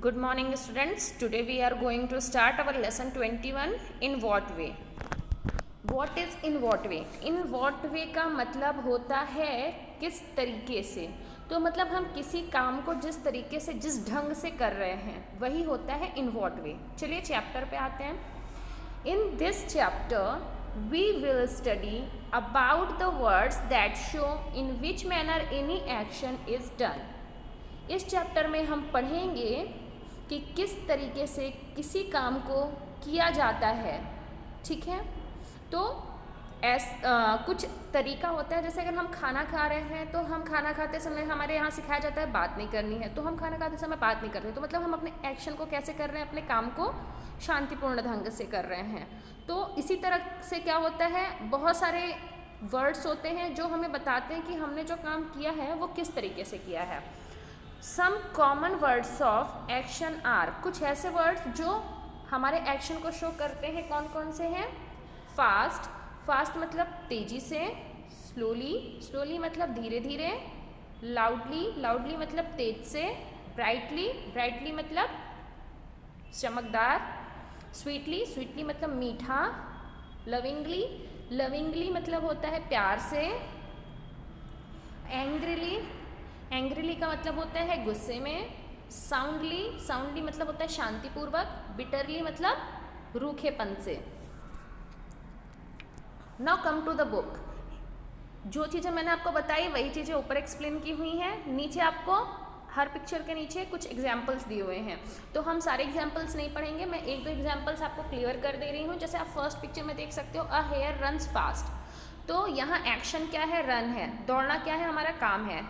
Good morning students. Today we are going to start our lesson 21 in what way. What is in what way? In what way का मतलब होता है किस तरीके से। तो मतलब हम किसी काम को जिस तरीके से जिस ढंग से कर रहे हैं वही होता है in what way। चलिए चैप्टर पे आते हैं। In this chapter we will study about the words that show in which manner any action is done। इस चैप्टर में हम पढ़ेंगे कि किस तरीके से किसी काम को किया जाता है। ठीक है, तो कुछ तरीका होता है, जैसे अगर हम खाना खा रहे हैं तो हम खाना खाते समय हमारे यहाँ सिखाया जाता है बात नहीं करनी है, तो हम खाना खाते समय बात नहीं करते, तो मतलब हम अपने एक्शन को कैसे कर रहे हैं, अपने काम को शांतिपूर्ण ढंग से कर रहे हैं। तो इसी तरह से क्या होता है, बहुत सारे वर्ड्स होते हैं जो हमें बताते हैं कि हमने जो काम किया है वो किस तरीके से किया है। Some common words of action are, कुछ ऐसे वर्ड्स जो हमारे एक्शन को शो करते हैं, कौन कौन से हैं। फास्ट, फास्ट मतलब तेजी से, स्लोली, स्लोली मतलब धीरे धीरे, लाउडली, लाउडली मतलब तेज से, ब्राइटली, ब्राइटली मतलब चमकदार, स्वीटली, स्वीटली मतलब मीठा, लविंगली, लविंगली मतलब होता है प्यार से, एंग्रीली, एंग्रीली का मतलब होता है गुस्से में, साउंडली, साउंडली मतलब होता है शांतिपूर्वक, बिटरली मतलब रूखेपन से। Now come to the book. जो चीज़ें मैंने आपको बताई वही चीज़ें ऊपर एक्सप्लेन की हुई हैं, नीचे आपको हर पिक्चर के नीचे कुछ एग्जाम्पल्स दिए हुए हैं। तो हम सारे एग्जाम्पल्स नहीं पढ़ेंगे, मैं एक दो एग्जाम्पल्स आपको क्लियर कर दे रही हूँ। जैसे आप फर्स्ट पिक्चर में देख सकते हो, अ हेयर रन्स फास्ट। तो यहाँ एक्शन क्या है, रन है, दौड़ना क्या है, हमारा काम है।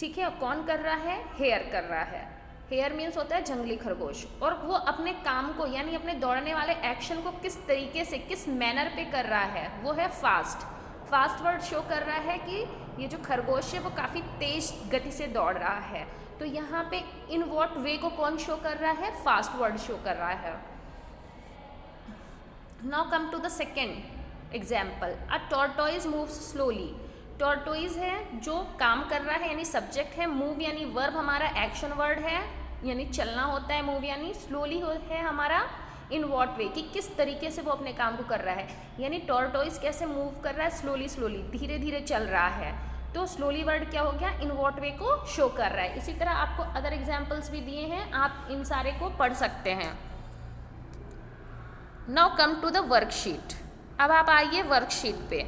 ठीक है, कौन कर रहा है, हेयर कर रहा है। हेयर मीन्स होता है जंगली खरगोश, और वो अपने काम को यानी अपने दौड़ने वाले एक्शन को किस तरीके से किस मैनर पे कर रहा है, वो है फास्ट। फास्ट वर्ड शो कर रहा है कि ये जो खरगोश है वो काफ़ी तेज गति से दौड़ रहा है। तो यहाँ पे इन व्हाट वे को कौन शो कर रहा है, फास्ट वर्ड शो कर रहा है। Now come to the second example, a tortoise moves slowly. Tortoise है जो काम कर रहा है यानी सब्जेक्ट है, मूव यानी वर्ब हमारा एक्शन वर्ड है यानी चलना होता है, मूव यानी स्लोली है हमारा इन वॉट वे कि किस तरीके से वो अपने काम को कर रहा है। यानी टॉर्टोइज कैसे मूव कर रहा है, स्लोली, स्लोली धीरे धीरे चल रहा है। तो स्लोली वर्ड क्या हो गया, इन वॉट वे को शो कर रहा है। इसी तरह आपको अदर एग्जाम्पल्स भी दिए हैं, आप इन सारे को पढ़ सकते हैं। Now come to the worksheet. अब आप आइए वर्कशीट पे।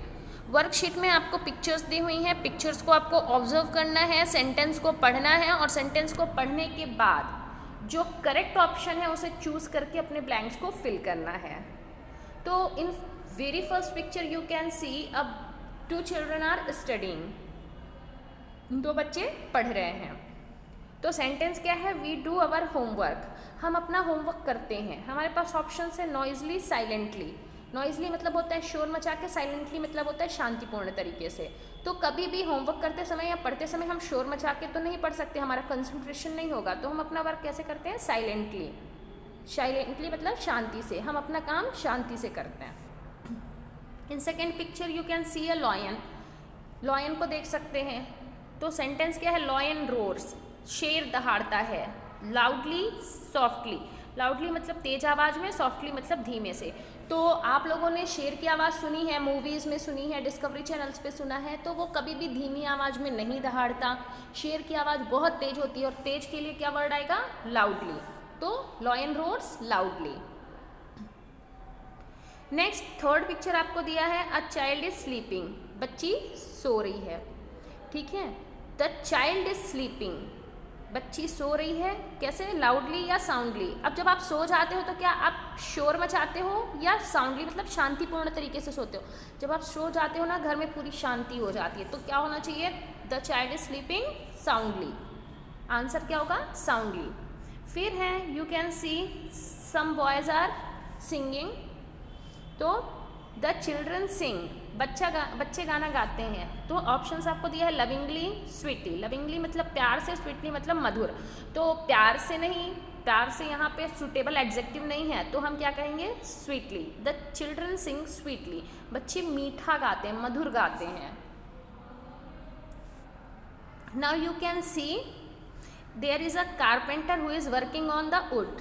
वर्कशीट में आपको पिक्चर्स दी हुई हैं, पिक्चर्स को आपको ऑब्जर्व करना है, सेंटेंस को पढ़ना है, और सेंटेंस को पढ़ने के बाद जो करेक्ट ऑप्शन है उसे चूज करके अपने ब्लैंक्स को फिल करना है। तो in very first picture you can सी अब 2 चिल्ड्रन आर स्टडिंग, 2 बच्चे पढ़ रहे हैं। तो सेंटेंस क्या है, वी डू अवर होमवर्क, हम अपना होमवर्क करते हैं। हमारे पास ऑप्शन है नॉइजली, साइलेंटली। नॉइजली मतलब होता है शोर मचा के, साइलेंटली मतलब होता है शांतिपूर्ण तरीके से। तो कभी भी होमवर्क करते समय या पढ़ते समय हम शोर मचा के तो नहीं पढ़ सकते, हमारा कंसंट्रेशन नहीं होगा। तो हम अपना वर्क कैसे करते हैं, साइलेंटली। साइलेंटली मतलब शांति से, हम अपना काम शांति से करते हैं। In second picture you can C a lion, lion को देख सकते हैं। तो सेंटेंस क्या है, लॉयन रोर्स, शेर दहाड़ता है, लाउडली, सॉफ्टली। लाउडली मतलब तेज आवाज़ में, सॉफ्टली मतलब धीमे से। तो आप लोगों ने शेर की आवाज़ सुनी है, मूवीज़ में सुनी है, डिस्कवरी चैनल्स पे सुना है, तो वो कभी भी धीमी आवाज़ में नहीं दहाड़ता। शेर की आवाज़ बहुत तेज होती है, और तेज के लिए क्या वर्ड आएगा, लाउडली। तो lion roars loudly. Next third picture आपको दिया है, अ चाइल्ड इज स्लीपिंग, बच्ची सो रही है। ठीक है, द चाइल्ड इज स्लीपिंग, बच्ची सो रही है। कैसे, लाउडली या साउंडली। अब जब आप सो जाते हो तो क्या आप शोर मचाते हो या साउंडली मतलब शांतिपूर्ण तरीके से सोते हो। जब आप सो जाते हो ना, घर में पूरी शांति हो जाती है, तो क्या होना चाहिए, the child is sleeping soundly. Answer क्या होगा, साउंडली। फिर है you can see some boys are singing, तो द चिल्ड्रन सिंग, बच्चे गाना गाते हैं। तो ऑप्शंस आपको दिया है लविंगली, स्वीटली। लविंगली मतलब प्यार से, स्वीटली मतलब मधुर। तो प्यार से नहीं, प्यार से यहाँ पे सुटेबल एडजेक्टिव नहीं है, तो हम क्या कहेंगे, sweetly. The children sing sweetly, बच्चे मीठा गाते हैं, मधुर गाते हैं। Now you can see there is a carpenter who is working on the wood.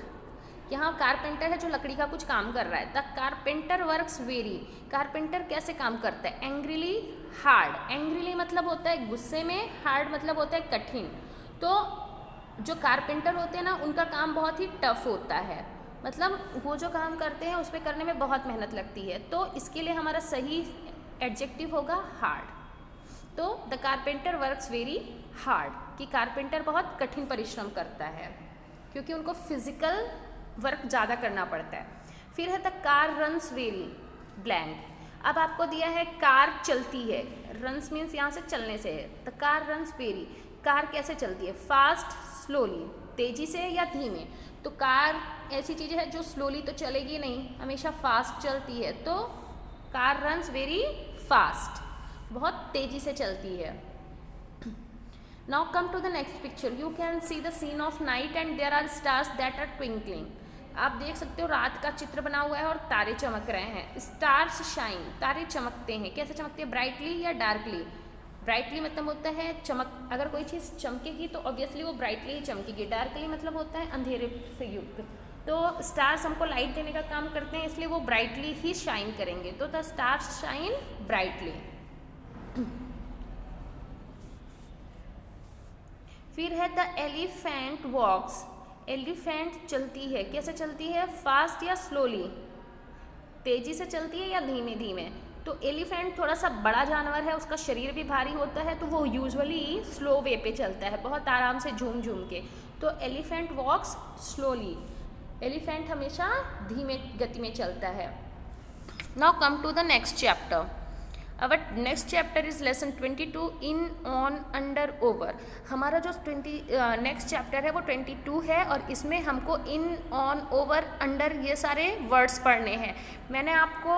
यहाँ कारपेंटर है जो लकड़ी का कुछ काम कर रहा है। The carpenter works very, carpenter कैसे काम करता है? एंग्रीली हार्ड, एंग्रीली मतलब होता है गुस्से में, हार्ड मतलब होता है कठिन। तो जो कारपेंटर होते हैं ना उनका काम बहुत ही टफ होता है, मतलब वो जो काम करते हैं उस पर करने में बहुत मेहनत लगती है। तो इसके लिए हमारा सही एडजेक्टिव होगा हार्ड। तो the carpenter works very hard, कि कारपेंटर बहुत कठिन परिश्रम करता है क्योंकि उनको फिजिकल वर्क ज़्यादा करना पड़ता है। फिर है the car runs very blank. अब आपको दिया है कार चलती है, रन्स मीन्स यहाँ से चलने से है। The car runs very, car कैसे चलती है? फास्ट स्लोली, तेजी से या धीमे। तो कार ऐसी चीज़ है जो स्लोली तो चलेगी नहीं, हमेशा फास्ट चलती है। तो कार रन्स वेरी फास्ट, बहुत तेजी से चलती है। Now come to the next picture. You can see the scene of night and there are stars that are twinkling. आप देख सकते हो रात का चित्र बना हुआ है और तारे चमक रहे हैं। स्टार्स शाइन, तारे चमकते हैं। कैसे चमकते हैं? ब्राइटली या डार्कली? ब्राइटली मतलब होता है चमक, अगर कोई चीज़ चमकेगी तो ऑब्वियसली वो ब्राइटली ही चमकेगी। डार्कली मतलब होता है अंधेरे से युक्त। तो स्टार्स हमको लाइट देने का काम करते हैं, इसलिए वो ब्राइटली ही शाइन करेंगे। तो द स्टार्स शाइन ब्राइटली। फिर है द एलिफेंट वॉक्स। एलिफेंट चलती है, कैसे चलती है? फास्ट या स्लोली? तेजी से चलती है या धीमे धीमे? तो एलिफेंट थोड़ा सा बड़ा जानवर है, उसका शरीर भी भारी होता है, तो वो यूजुअली स्लो वे पे चलता है, बहुत आराम से झूम झूम के। तो एलिफेंट वॉक्स स्लोली, एलिफेंट हमेशा धीमे गति में चलता है। Now come to the next chapter. Our next chapter is lesson 22 in on under over. हमारा जो नेक्स्ट चैप्टर है वो 22 है और इसमें हमको इन ऑन ओवर अंडर ये सारे वर्ड्स पढ़ने हैं। मैंने आपको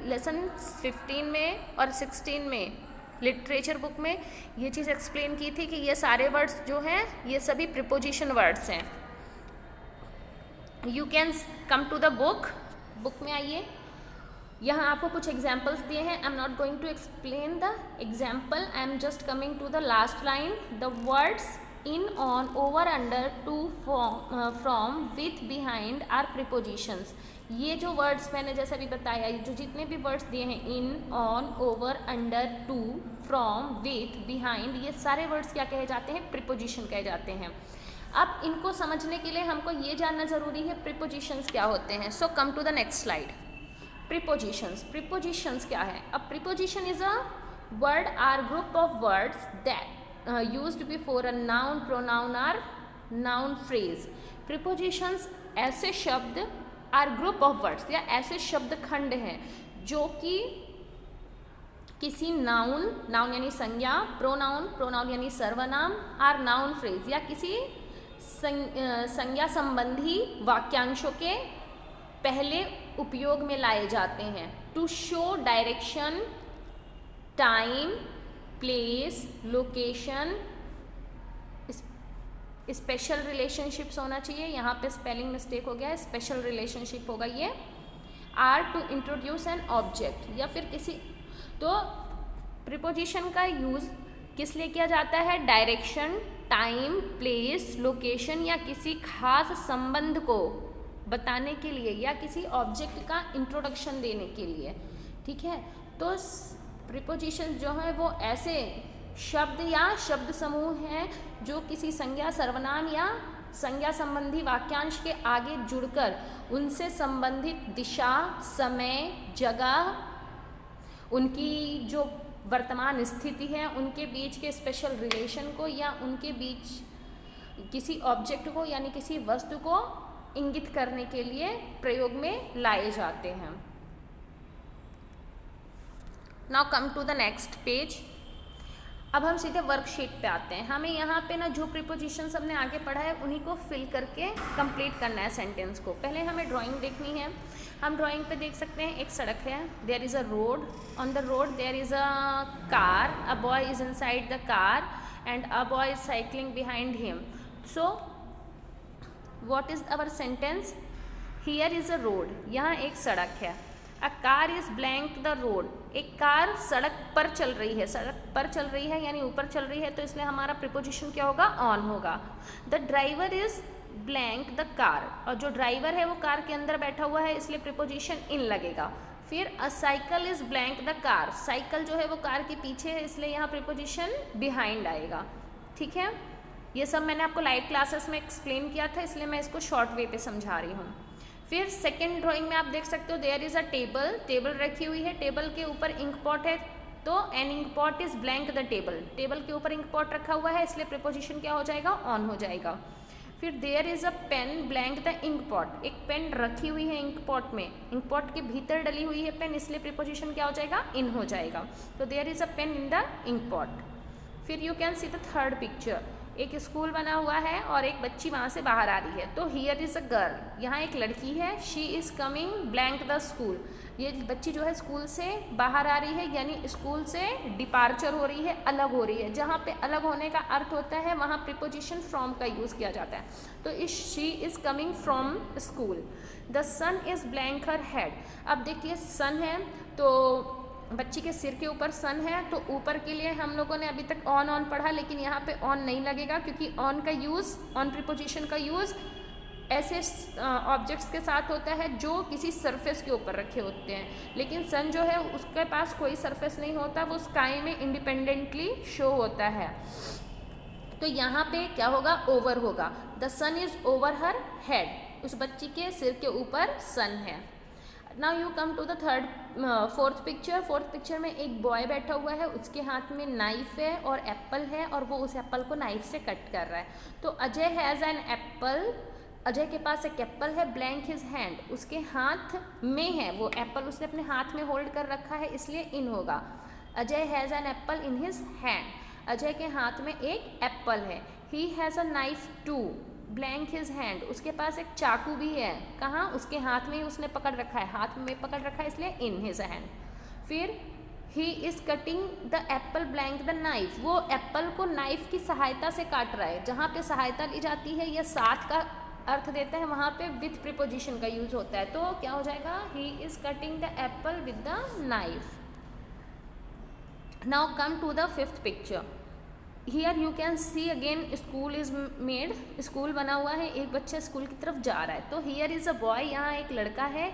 लेसन 15 में और 16 में लिटरेचर बुक में ये चीज़ एक्सप्लेन की थी कि ये सारे वर्ड्स जो हैं ये सभी प्रीपोजिशन वर्ड्स हैं। You can come to the book में आइए। यहाँ आपको कुछ एग्जाम्पल्स दिए हैं। I am not going to explain the example, I am just coming to the last line. The words in on over under to from with behind are prepositions. ये जो words मैंने जैसा भी बताया, जो जितने भी वर्ड्स दिए हैं इन on over under to from with behind, ये सारे वर्ड्स क्या कहे जाते हैं? प्रीपोजिशन कहे जाते हैं। अब इनको समझने के लिए हमको ये जानना ज़रूरी है प्रीपोजिशंस क्या होते हैं। So come to the next slide. Prepositions, prepositions क्या है? A preposition is a word or group of words that used before a noun, pronoun or noun phrase. Prepositions ऐसे शब्द आर ग्रुप ऑफ वर्ड्स या ऐसे शब्द खंड हैं जो कि किसी नाउन, नाउन यानी संज्ञा, प्रोनाउन, प्रोनाउन यानी सर्वनाम, आर नाउन फ्रेज या किसी संज्ञा संबंधी वाक्यांशों के पहले उपयोग में लाए जाते हैं। To show direction, time, place, location, special relationships होना चाहिए। यहाँ पे स्पेलिंग मिस्टेक हो गया है, स्पेशल रिलेशनशिप होगा ये। Are to introduce an object या फिर किसी, तो प्रीपोजिशन का यूज़ किस लिए किया जाता है? डायरेक्शन, टाइम, प्लेस, लोकेशन या किसी खास संबंध को बताने के लिए या किसी ऑब्जेक्ट का इंट्रोडक्शन देने के लिए। ठीक है, तो प्रीपोजिशन जो है वो ऐसे शब्द या शब्द समूह हैं जो किसी संज्ञा, सर्वनाम या संज्ञा संबंधी वाक्यांश के आगे जुड़कर उनसे संबंधित दिशा, समय, जगह, उनकी जो वर्तमान स्थिति है, उनके बीच के स्पेशल रिलेशन को या उनके बीच किसी ऑब्जेक्ट को यानी किसी वस्तु को इंगित करने के लिए प्रयोग में लाए जाते हैं। Now come to the next page. अब हम सीधे वर्कशीट पे आते हैं। हमें यहाँ पे ना जो प्रीपोजिशंस हमने आगे पढ़ा है उन्हीं को फिल करके कंप्लीट करना है सेंटेंस को। पहले हमें ड्राइंग देखनी है। हम ड्राइंग पे देख सकते हैं एक सड़क है। There is a road, on the road there is a car, a boy is inside the car and a boy is cycling behind him. So what is our sentence? Here is a road, यहाँ एक सड़क है। A car is blank the road, एक कार सड़क पर चल रही है, सड़क पर चल रही है यानी ऊपर चल रही है, तो इसलिए हमारा प्रीपोजिशन क्या होगा, ऑन होगा। The driver is blank the car, और जो ड्राइवर है वो कार के अंदर बैठा हुआ है, इसलिए प्रीपोजिशन इन लगेगा। फिर अ cycle is blank the car, cycle जो है वो कार के पीछे है, इसलिए यहाँ प्रीपोजिशन बिहाइंड आएगा। ठीक है, ये सब मैंने आपको लाइव क्लासेस में एक्सप्लेन किया था, इसलिए मैं इसको शॉर्ट वे पे समझा रही हूँ। फिर सेकेंड ड्राइंग में आप देख सकते हो there is a table, table रखी हुई है, टेबल के ऊपर इंक पॉट है, तो an ink pot is blank the table, table के ऊपर इंक पॉट रखा हुआ है, इसलिए प्रीपोजिशन क्या हो जाएगा, ऑन हो जाएगा। फिर there is a pen blank the ink pot, एक पेन रखी हुई है इंक पॉट में, इंक पॉट के भीतर डली हुई है पेन, इसलिए प्रीपोजिशन क्या हो जाएगा, इन हो जाएगा। तो there is a pen in the ink pot. फिर you can see the third picture, एक स्कूल बना हुआ है और एक बच्ची वहाँ से बाहर आ रही है, तो हियर इज़ अ गर्ल, यहाँ एक लड़की है, she is coming blank the school, ये बच्ची जो है स्कूल से बाहर आ रही है, यानी स्कूल से डिपार्चर हो रही है, अलग हो रही है। जहाँ पे अलग होने का अर्थ होता है वहाँ प्रीपोजिशन फ्रॉम का यूज़ किया जाता है, तो इस she is coming from school. The sun is blank her head, अब देखिए सन है तो बच्ची के सिर के ऊपर सन है, तो ऊपर के लिए हम लोगों ने अभी तक ऑन पढ़ा, लेकिन यहाँ पे ऑन नहीं लगेगा, क्योंकि ऑन का यूज़, ऑन प्रीपोजिशन का यूज़ ऐसे ऑब्जेक्ट्स के साथ होता है जो किसी सरफेस के ऊपर रखे होते हैं, लेकिन सन जो है उसके पास कोई सरफेस नहीं होता, वो स्काई में इंडिपेंडेंटली शो होता है। तो यहाँ पे क्या होगा, ओवर होगा, the sun is over her head, उस बच्ची के सिर के ऊपर सन है। Now you come to the fourth picture. Fourth picture में एक बॉय बैठा हुआ है, उसके हाथ में नाइफ है और एप्पल है, और वो उस एप्पल को नाइफ से कट कर रहा है। तो Ajay has an Apple, Ajay के पास एक एप्पल है, ब्लैंक हिज हैंड, उसके हाथ में है वो एप्पल, उसने अपने हाथ में होल्ड कर रखा है, इसलिए इन होगा। Ajay has an apple in his hand, Ajay के हाथ में एक एप्पल है। He has a knife to, blank his hand, उसके पास एक चाकू भी है, कहाँ, उसके हाथ में ही उसने पकड़ रखा है, हाथ में पकड़ रखा है, इसलिए इन हिज हैंड। फिर he is cutting the apple blank the knife, वो एप्पल को नाइफ की सहायता से काट रहा है, जहाँ पे सहायता ली जाती है या साथ का अर्थ देते हैं वहाँ पे विथ प्रीपोजिशन का यूज होता है, तो क्या हो जाएगा, he is cutting the apple with the knife. Now come to the fifth picture. Here you can see again school is made, school बना हुआ है, एक बच्चा स्कूल की तरफ जा रहा है, तो हियर इज अ बॉय, यहाँ एक लड़का है,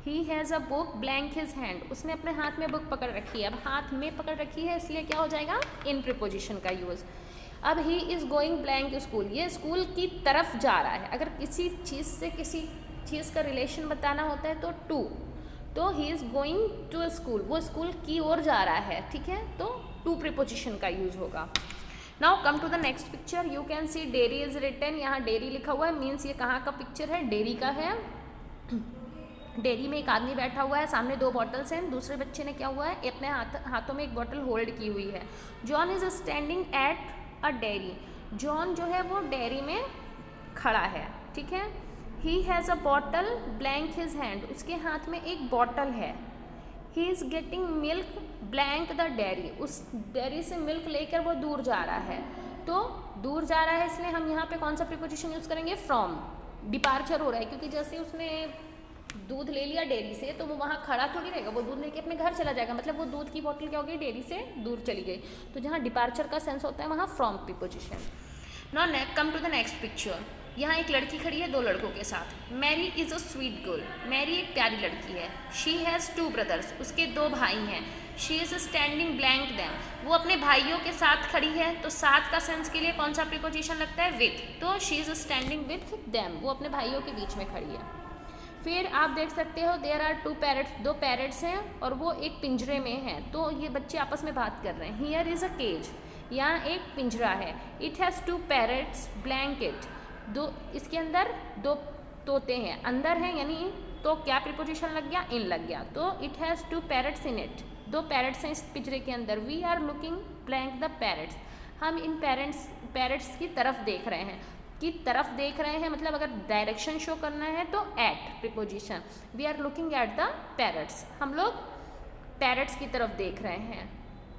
he has a book blank his hand, उसने अपने हाथ में बुक पकड़ रखी है, अब हाथ में पकड़ रखी है, इसलिए क्या हो जाएगा, इन प्रीपोजिशन का यूज़। अब ही इज़ गोइंग ब्लैंक स्कूल, ये स्कूल की तरफ जा रहा है, अगर किसी चीज़ से किसी चीज़ का रिलेशन बताना होता है तो टू, तो he is going to school, वो स्कूल की ओर जा रहा है, ठीक है, तो टू प्रीपोजिशन का यूज़ होगा। Now come to the next picture, you can see dairy is written, यहाँ डेयरी लिखा हुआ है, मीन्स ये कहाँ का पिक्चर है, डेयरी का है। डेयरी में एक आदमी बैठा हुआ है, सामने दो बॉटल्स हैं, दूसरे बच्चे ने क्या हुआ है, अपने हाथों में एक बॉटल होल्ड की हुई है। John is standing at a dairy, John जो है वो डेयरी में खड़ा है, ठीक है। He has a bottle blank his hand, उसके हाथ में एक बॉटल है। He is getting milk blank the dairy, उस डेयरी से मिल्क लेकर वो दूर जा रहा है, तो दूर जा रहा है इसलिए हम यहाँ पे कौन सा प्रीपोजिशन यूज़ करेंगे, फ्रॉम, डिपार्चर हो रहा है, क्योंकि जैसे उसने दूध ले लिया डेयरी से तो वो वहाँ खड़ा थोड़ी रहेगा, वो दूध लेके अपने घर चला जाएगा, मतलब वो दूध की बोतल क्या हो गई, डेयरी से दूर चली गई, तो जहाँ डिपार्चर का सेंस होता है वहाँ from preposition. Now come to the next picture, यहाँ एक लड़की खड़ी है दो लड़कों के साथ। Mary is a sweet girl, Mary एक प्यारी लड़की है। शी हैज़ टू ब्रदर्स, उसके दो भाई हैं। She is standing blank them, वो अपने भाइयों के साथ खड़ी है, तो साथ का सेंस के लिए कौन सा प्रीपोजिशन लगता है, विथ, तो she is standing with them, वो अपने भाइयों के बीच में खड़ी है। फिर आप देख सकते हो देयर आर टू पैरट्स, दो पैरट्स हैं और वो एक पिंजरे में हैं, तो ये बच्चे आपस में बात कर रहे हैं। हियर इज़ अ केज, यहाँ एक पिंजरा है। It has two parrots blank it, दो, इसके अंदर दो तोते हैं, अंदर हैं यानी तो क्या प्रीपोजिशन लग गया, इन लग गया, तो it has two parrots in it, दो पैरट्स हैं इस पिंजरे के अंदर। We are looking blank the parrots, हम इन पैरट्स की तरफ देख रहे हैं, की तरफ देख रहे हैं मतलब अगर डायरेक्शन शो करना है तो at preposition, we are looking at the parrots, हम लोग पैरट्स की तरफ देख रहे हैं।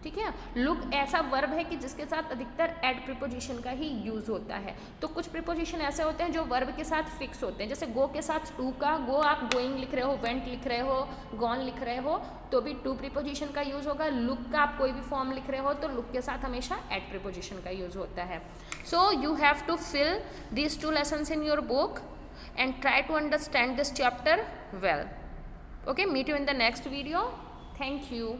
ठीक है। लुक ऐसा वर्ब है कि जिसके साथ अधिकतर एड प्रीपोजिशन का ही यूज होता है। तो कुछ प्रीपोजिशन ऐसे होते हैं जो वर्ब के साथ फिक्स होते हैं, जैसे गो के साथ टू का, गो आप गोइंग लिख रहे हो, वेंट लिख रहे हो, गॉन लिख रहे हो तो भी टू प्रीपोजिशन का यूज होगा। लुक का आप कोई भी फॉर्म लिख रहे हो तो लुक के साथ हमेशा एड प्रीपोजिशन का यूज होता है। So you have to fill these 2 lessons in your book and try to understand this chapter well. Okay, meet you in the next video. Thank you.